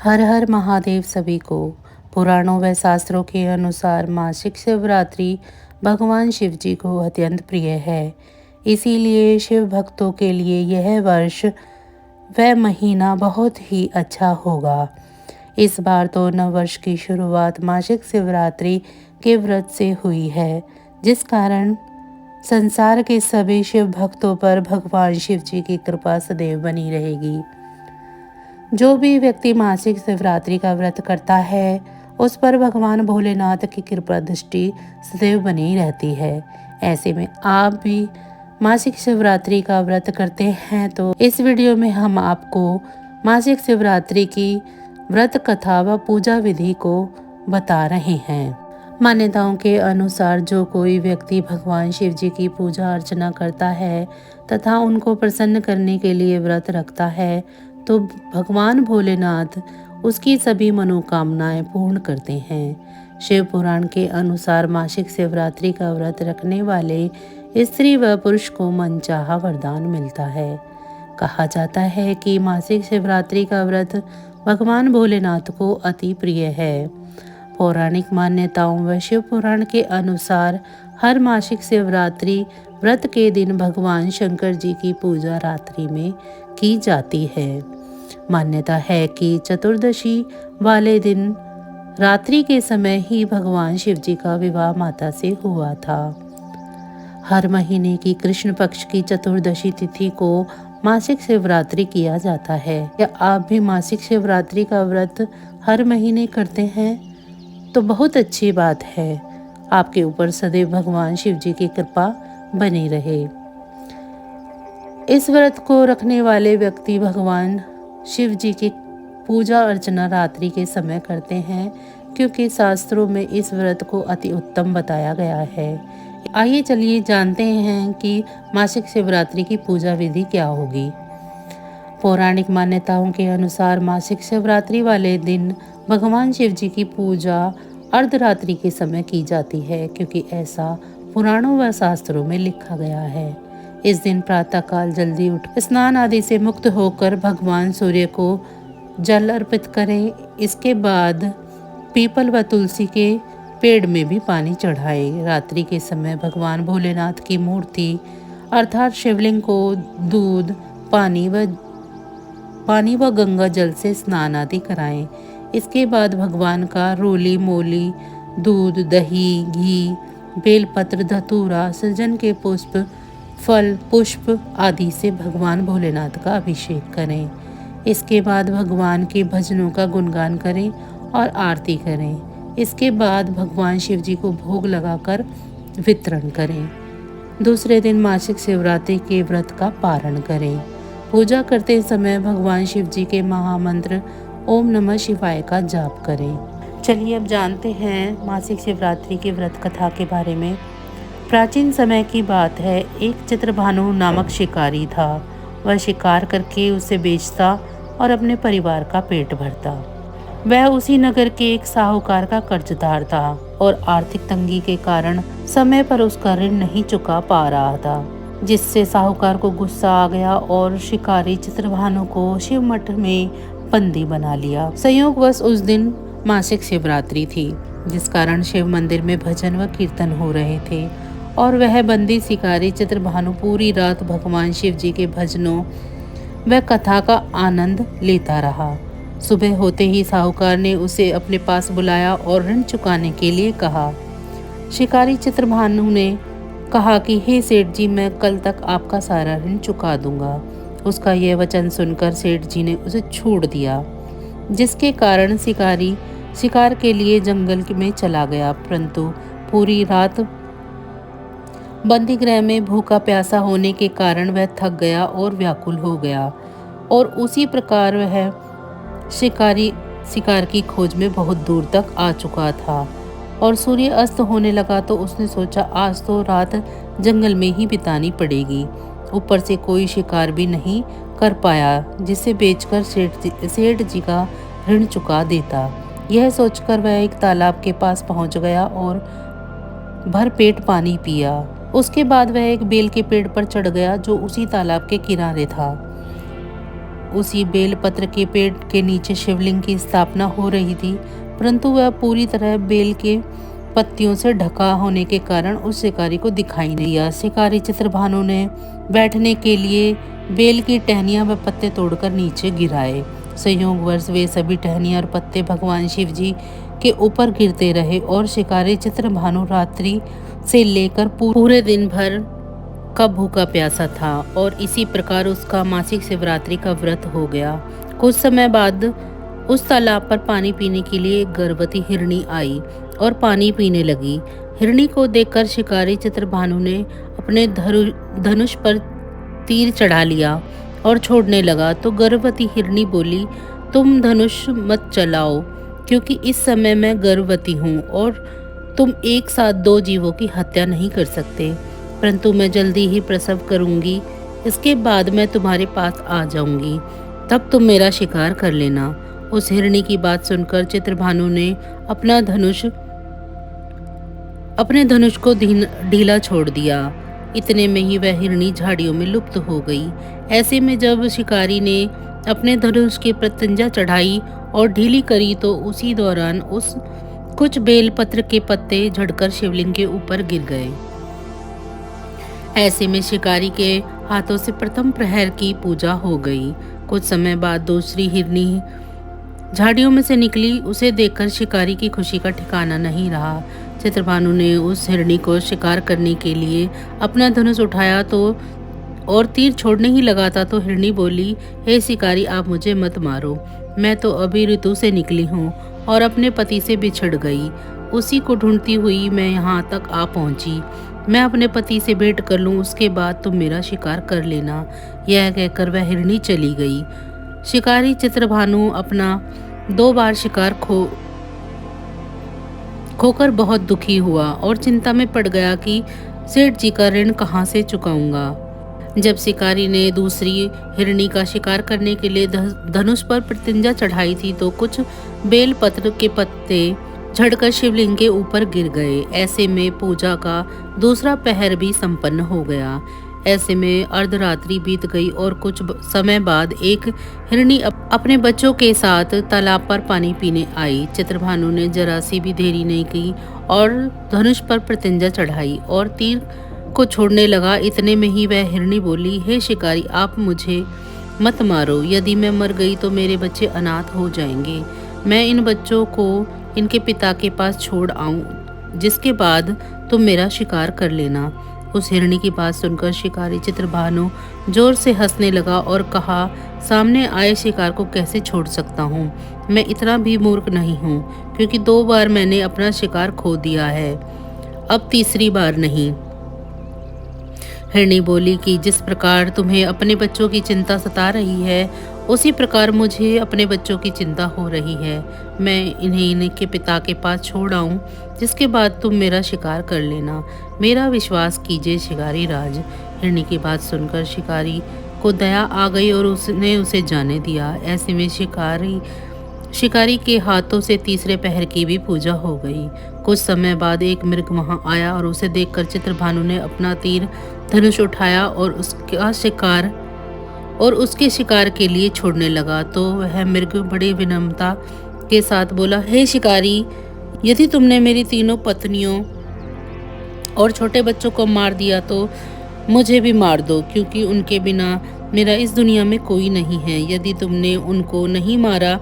हर हर महादेव सभी को। पुराणों व शास्त्रों के अनुसार मासिक शिवरात्रि भगवान शिव जी को अत्यंत प्रिय है। इसीलिए शिव भक्तों के लिए यह वर्ष व महीना बहुत ही अच्छा होगा। इस बार तो नववर्ष की शुरुआत मासिक शिवरात्रि के व्रत से हुई है, जिस कारण संसार के सभी शिव भक्तों पर भगवान शिव जी की कृपा सदैव बनी रहेगी। जो भी व्यक्ति मासिक शिवरात्रि का व्रत करता है, उस पर भगवान भोलेनाथ की कृपा दृष्टि सदैव बनी रहती है। ऐसे में आप भी मासिक शिवरात्रि का व्रत करते हैं तो इस वीडियो में हम आपको मासिक शिवरात्रि की व्रत कथा व पूजा विधि को बता रहे हैं। मान्यताओं के अनुसार जो कोई व्यक्ति भगवान शिव जी की पूजा अर्चना करता है तथा उनको प्रसन्न करने के लिए व्रत रखता है, तो भगवान भोलेनाथ उसकी सभी मनोकामनाएं पूर्ण करते हैं। शिव पुराण के अनुसार मासिक शिवरात्रि का व्रत रखने वाले स्त्री व पुरुष को मनचाहा वरदान मिलता है। कहा जाता है कि मासिक शिवरात्रि का व्रत भगवान भोलेनाथ को अति प्रिय है। पौराणिक मान्यताओं व शिव पुराण के अनुसार हर मासिक शिवरात्रि व्रत के दिन भगवान शंकर जी की पूजा रात्रि में की जाती है। मान्यता है कि चतुर्दशी वाले दिन रात्रि के समय ही भगवान शिव जी का विवाह माता से हुआ था। हर महीने की कृष्ण पक्ष की चतुर्दशी तिथि को मासिक शिवरात्रि किया जाता है। या आप भी मासिक शिवरात्रि का व्रत हर महीने करते हैं तो बहुत अच्छी बात है। आपके ऊपर सदैव भगवान शिव जी की कृपा बनी रहे। इस व्रत को रखने वाले व्यक्ति भगवान शिव जी की पूजा अर्चना रात्रि के समय करते हैं, क्योंकि शास्त्रों में इस व्रत को अति उत्तम बताया गया है। आइए चलिए जानते हैं कि मासिक शिवरात्रि की पूजा विधि क्या होगी। पौराणिक मान्यताओं के अनुसार मासिक शिवरात्रि वाले दिन भगवान शिव जी की पूजा अर्धरात्रि के समय की जाती है, क्योंकि ऐसा पुराणों व शास्त्रों में लिखा गया है। इस दिन प्रातःकाल जल्दी उठ स्नान आदि से मुक्त होकर भगवान सूर्य को जल अर्पित करें। इसके बाद पीपल व तुलसी के पेड़ में भी पानी चढ़ाएं। रात्रि के समय भगवान भोलेनाथ की मूर्ति अर्थात शिवलिंग को दूध, पानी व गंगा जल से स्नान आदि कराएं। इसके बाद भगवान का रोली मोली, दूध, दही, घी, बेलपत्र, धतूरा, सृजन के पुष्प, फल, पुष्प आदि से भगवान भोलेनाथ का अभिषेक करें। इसके बाद भगवान के भजनों का गुणगान करें और आरती करें। इसके बाद भगवान शिव जी को भोग लगाकर वितरण करें। दूसरे दिन मासिक शिवरात्रि के व्रत का पारण करें। पूजा करते समय भगवान शिव जी के महामंत्र ओम नमः शिवाय का जाप करें। चलिए अब जानते हैं मासिक शिवरात्रि के व्रत कथा के बारे में। प्राचीन समय की बात है, एक चित्रभानु नामक शिकारी था। वह शिकार करके उसे बेचता और अपने परिवार का पेट भरता। वह उसी नगर के एक साहूकार का कर्जदार था और आर्थिक तंगी के कारण समय पर उसका ऋण नहीं चुका पा रहा था, जिससे साहूकार को गुस्सा आ गया और शिकारी चित्रभानु को शिव मठ में बंदी बना लिया। संयोगवश उस दिन मासिक शिवरात्रि थी, जिस कारण शिव मंदिर में भजन व कीर्तन हो रहे थे और वह बंदी शिकारी चित्रभानु पूरी रात भगवान शिव जी के भजनों व कथा का आनंद लेता रहा। सुबह होते ही साहूकार ने उसे अपने पास बुलाया और ऋण चुकाने के लिए कहा। शिकारी चित्रभानु ने कहा कि हे सेठ जी, मैं कल तक आपका सारा ऋण चुका दूंगा। उसका यह वचन सुनकर सेठ जी ने उसे छोड़ दिया, जिसके कारण शिकारी शिकार के लिए जंगल में चला गया। परंतु पूरी रात बंदी गृह में भूखा प्यासा होने के कारण वह थक गया और व्याकुल हो गया, और उसी प्रकार वह शिकार की खोज में बहुत दूर तक आ चुका था। और सूर्य अस्त होने लगा तो उसने सोचा आज तो रात जंगल में ही बितानी पड़ेगी। ऊपर से कोई शिकार भी नहीं कर पाया जिसे बेचकर सेठ जी का ऋण चुका देता। यह सोचकर वह एक तालाब के पास पहुंच गया और भर पेट पानी पिया। उसके बाद वह एक बेल के पेड़ पर चढ़ गया जो उसी तालाब के किनारे था। उसी बेलपत्र के पेड़ के नीचे शिवलिंग की स्थापना हो रही थी, परंतु वह पूरी तरह बेल के पत्तियों से ढका होने के कारण उस शिकारी को दिखाई नहीं दिया। शिकारी चित्रभानु ने बैठने के लिए बेल की टहनियां व पत्ते तोड़कर नीचे गिराए। संयोगवश वे सभी टहनियां और पत्ते भगवान शिव जी के ऊपर गिरते रहे और शिकारी चित्रभानु रात्रि से लेकर पूरे दिन भर का भूखा प्यासा था और इसी प्रकार उसका मासिक शिवरात्रि का व्रत हो गया। कुछ समय बाद उस तालाब पर पानी पीने के लिए एक गर्भवती हिरणी आई और पानी पीने लगी। हिरणी को देखकर शिकारी चित्रभानु ने अपने धनुष पर तीर चढ़ा लिया और छोड़ने लगा तो गर्भवती हिरणी बोली, तुम धनुष मत चलाओ क्योंकि इस समय मैं गर्भवती हूँ और तुम एक साथ 2 जीवों की हत्या नहीं कर सकते, परंतु मैं जल्दी ही प्रसव करूंगी। इसके बाद मैं तुम्हारे पास आ जाऊंगी, तब तुम मेरा शिकार कर लेना। उस हिरणी की बात सुनकर चित्रभानु ने अपने धनुष को ढीला छोड़ दिया। इतने में ही वह हिरणी झाड़ियों में लुप्त हो गई। ऐसे में जब शिकारी ने अपने धनुष की प्रत्यंजा चढ़ाई और ढीली करी तो उसी दौरान कुछ बेलपत्र के पत्ते झड़कर शिवलिंग के ऊपर गिर गए। ऐसे में शिकारी के हाथों से प्रथम प्रहर की पूजा हो गई। कुछ समय बाद दूसरी हिरनी झाड़ियों में से निकली। उसे देखकर शिकारी की खुशी का ठिकाना नहीं रहा। चित्रभानु ने उस हिरनी को शिकार करने के लिए अपना धनुष उठाया और तीर छोड़ने ही लगा था तो हिरनी बोली, हे शिकारी, आप मुझे मत मारो, मैं तो अभी ऋतु से निकली हूँ और अपने पति से बिछड़ गई। उसी को ढूंढती हुई मैं यहाँ तक आ पहुँची। मैं अपने पति से भेंट कर लूँ, उसके बाद तुम मेरा शिकार कर लेना। यह कहकर वह हिरनी चली गई। शिकारी चित्रभानु अपना 2 बार शिकार खोकर बहुत दुखी हुआ और चिंता में पड़ गया कि सेठ जी का ऋण कहाँ से चुकाऊंगा। जब शिकारी ने दूसरी हिरनी का शिकार करने के लिए धनुष पर प्रत्यंजा चढ़ाई थी तो कुछ बेलपत्र के पत्ते झड़कर शिवलिंग के ऊपर गिर गए। ऐसे में पूजा का दूसरा पहर भी संपन्न हो गया। ऐसे में अर्धरात्रि बीत गई और कुछ समय बाद एक हिरनी अपने बच्चों के साथ तालाब पर पानी पीने आई। चित्रभानु ने जरा सी भी देरी नहीं की और धनुष पर प्रत्यंजा चढ़ाई और तीर को छोड़ने लगा। इतने में ही वह हिरनी बोली, हे शिकारी, आप मुझे मत मारो, यदि मैं मर गई तो मेरे बच्चे अनाथ हो जाएंगे। मैं इन बच्चों को इनके पिता के पास छोड़ आऊं, जिसके बाद तुम मेरा शिकार कर लेना। उस हिरनी की बात सुनकर शिकारी चित्रभानु जोर से हंसने लगा और कहा, सामने आए शिकार को कैसे छोड़ सकता हूँ? मैं इतना भी मूर्ख नहीं हूँ, क्योंकि 2 बार मैंने अपना शिकार खो दिया है, अब तीसरी बार नहीं। हिरनी बोली कि जिस प्रकार तुम्हें अपने बच्चों की चिंता सता रही है, उसी प्रकार मुझे अपने बच्चों की चिंता हो रही है। मैं इन्हें इनके पिता के पास छोड़ आऊं, जिसके बाद तुम मेरा शिकार कर लेना। मेरा विश्वास कीजिए शिकारी राज। हिरनी की बात सुनकर शिकारी को दया आ गई और उसने उसे जाने दिया। ऐसे में शिकारी के हाथों से तीसरे पहर की भी पूजा हो गई। कुछ समय बाद एक मृग वहां आया और उसे देखकर चित्रभानु ने अपना तीर धनुष उठाया और उसके शिकार के लिए छोड़ने लगा तो वह मृग बड़ी विनम्रता के साथ बोला, हे शिकारी, यदि तुमने मेरी 3 पत्नियों और छोटे बच्चों को मार दिया तो मुझे भी मार दो, क्योंकि उनके बिना मेरा इस दुनिया में कोई नहीं है। यदि तुमने उनको नहीं मारा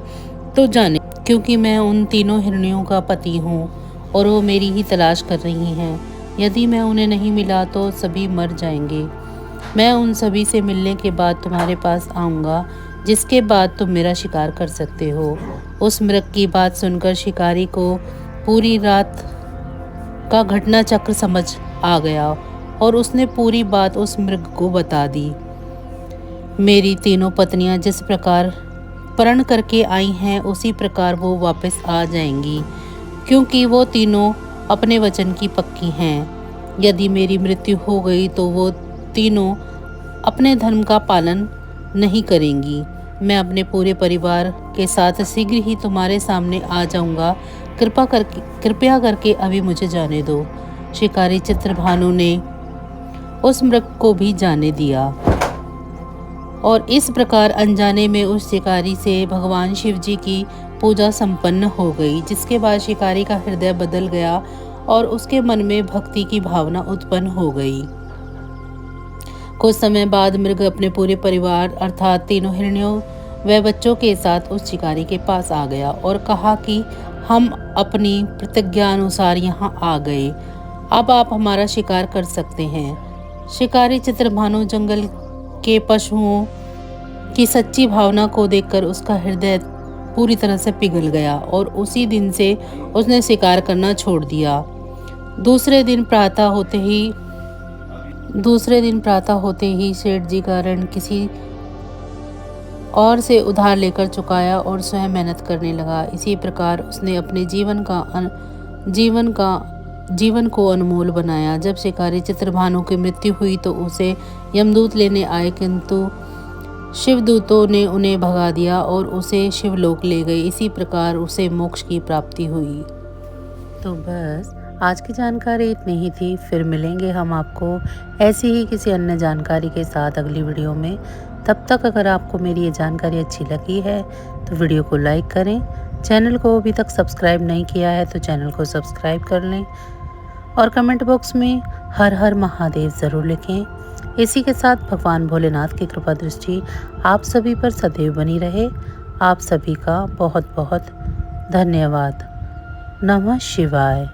तो जाने, क्योंकि मैं उन 3 हिरनियों का पति हूँ और वो मेरी ही तलाश कर रही हैं। यदि मैं उन्हें नहीं मिला तो सभी मर जाएंगे। मैं उन सभी से मिलने के बाद तुम्हारे पास आऊँगा, जिसके बाद तुम मेरा शिकार कर सकते हो। उस मृग की बात सुनकर शिकारी को पूरी रात का घटना चक्र समझ आ गया और उसने पूरी बात उस मृग को बता दी। मेरी 3 पत्नियां जिस प्रकार प्रण करके आई हैं, उसी प्रकार वो वापस आ जाएंगी, क्योंकि वो तीनों अपने वचन की पक्की हैं। यदि मेरी मृत्यु हो गई तो वो तीनों अपने धर्म का पालन नहीं करेंगी। मैं अपने पूरे परिवार के साथ शीघ्र ही तुम्हारे सामने आ जाऊंगा। कृपया करके अभी मुझे जाने दो। शिकारी चित्रभानु ने उस मृग को भी जाने दिया। और इस प्रकार अनजाने में उस शिकारी से भगवान शिव जी की पूजा संपन्न हो गई, जिसके बाद शिकारी का हृदय बदल गया और उसके मन में भक्ति की भावना उत्पन्न हो गई। कुछ समय बाद मृग अपने पूरे परिवार अर्थात 3 हिरणियों व बच्चों के साथ उस शिकारी के पास आ गया और कहा कि हम अपनी प्रतिज्ञा अनुसार यहाँ आ गए, अब आप हमारा शिकार कर सकते हैं। शिकारी चित्रभानु जंगल के पशुओं की सच्ची भावना को देखकर उसका हृदय पूरी तरह से पिघल गया और उसी दिन से उसने शिकार करना छोड़ दिया। दूसरे दिन प्रातः होते ही सेठ जी का ऋण किसी और से उधार लेकर चुकाया और स्वयं मेहनत करने लगा। इसी प्रकार उसने अपने जीवन को अनमोल बनाया। जब शिकारी चित्रभानु की मृत्यु हुई तो उसे यमदूत लेने आए, किंतु शिवदूतों ने उन्हें भगा दिया और उसे शिवलोक ले गए। इसी प्रकार उसे मोक्ष की प्राप्ति हुई। तो बस आज की जानकारी इतनी ही थी। फिर मिलेंगे हम आपको ऐसी ही किसी अन्य जानकारी के साथ अगली वीडियो में। तब तक अगर आपको मेरी ये जानकारी अच्छी लगी है तो वीडियो को लाइक करें। चैनल को अभी तक सब्सक्राइब नहीं किया है तो चैनल को सब्सक्राइब कर लें और कमेंट बॉक्स में हर हर महादेव ज़रूर लिखें। इसी के साथ भगवान भोलेनाथ की कृपा दृष्टि आप सभी पर सदैव बनी रहे। आप सभी का बहुत बहुत धन्यवाद। नमः शिवाय।